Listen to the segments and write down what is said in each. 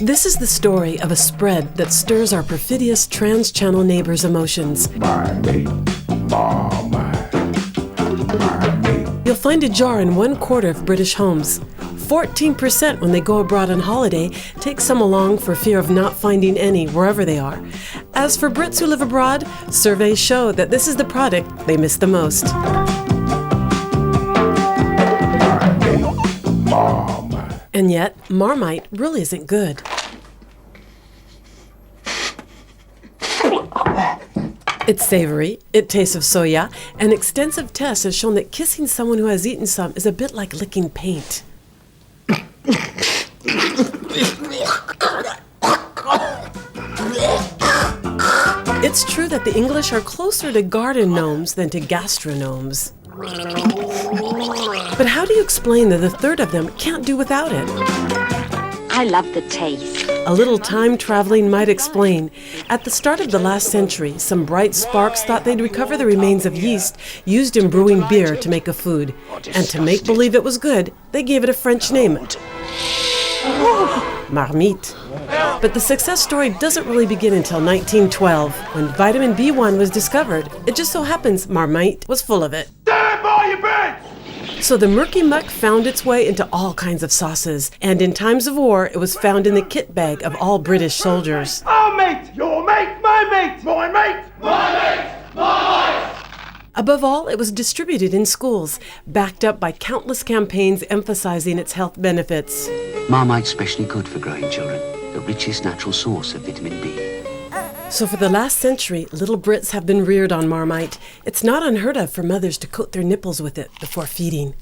This is the story of a spread that stirs our perfidious trans-channel neighbors' emotions. Marmite, Marmite, Marmite. You'll find a jar in 1/4 of British homes. 14% when they go abroad on holiday take some along for fear of not finding any wherever they are. As for Brits who live abroad, surveys show that this is the product they miss the most. Marmite. And yet, Marmite really isn't good. It's savory, it tastes of soya, and extensive tests have shown that kissing someone who has eaten some is a bit like licking paint. It's true that the English are closer to garden gnomes than to gastronomes. But how do you explain that a third of them can't do without it? I love the taste. A little time traveling might explain. At the start of the last century, some bright sparks thought they'd recover the remains of yeast used in brewing beer to make a food. And to make believe it was good, they gave it a French name. Marmite. But the success story doesn't really begin until 1912, when vitamin B1 was discovered. It just so happens Marmite was full of it. Stand by your beds! So the murky muck found its way into all kinds of sauces, and in times of war, it was found in the kit bag of all British soldiers. Our mate! Your mate! My mate! My mate! My mate! My mate! Above all, it was distributed in schools, backed up by countless campaigns emphasizing its health benefits. Marmite's especially good for growing children, the richest natural source of vitamin B. So for the last century, little Brits have been reared on Marmite. It's not unheard of for mothers to coat their nipples with it before feeding.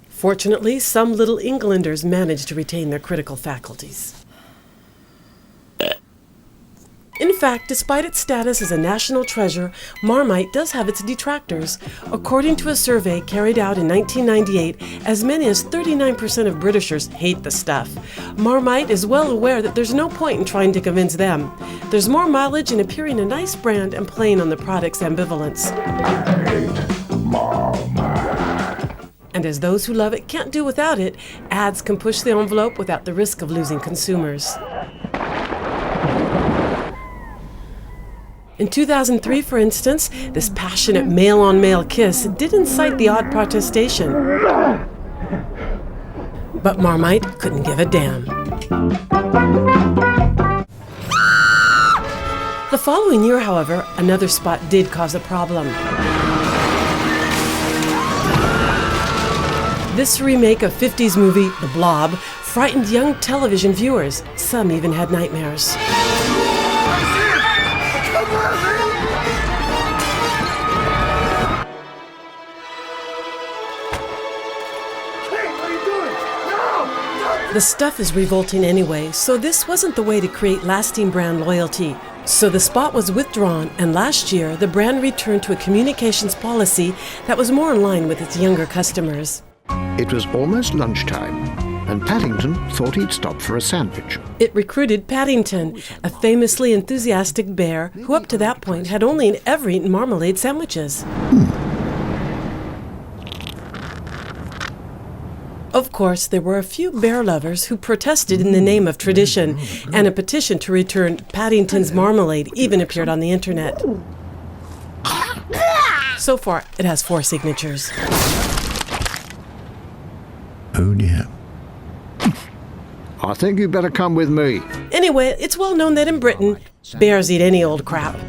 Fortunately, some little Englanders manage to retain their critical faculties. In fact, despite its status as a national treasure, Marmite does have its detractors. According to a survey carried out in 1998, as many as 39% of Britishers hate the stuff. Marmite is well aware that there's no point in trying to convince them. There's more mileage in appearing a nice brand and playing on the product's ambivalence. Marmite. And as those who love it can't do without it, ads can push the envelope without the risk of losing consumers. In 2003, for instance, this passionate male-on-male kiss did incite the odd protestation. But Marmite couldn't give a damn. The following year, however, another spot did cause a problem. This remake of 50s movie The Blob frightened young television viewers. Some even had nightmares. The stuff is revolting anyway, so this wasn't the way to create lasting brand loyalty. So the spot was withdrawn, and last year the brand returned to a communications policy that was more in line with its younger customers. It was almost lunchtime, and Paddington thought he'd stop for a sandwich. It recruited Paddington, a famously enthusiastic bear who up to that point had only and ever eaten marmalade sandwiches. Of course, there were a few bear lovers who protested in the name of tradition, and a petition to return Paddington's marmalade even appeared on the internet. So far, it has 4 signatures. Oh dear. I think you'd better come with me. Anyway, it's well known that in Britain, bears eat any old crap.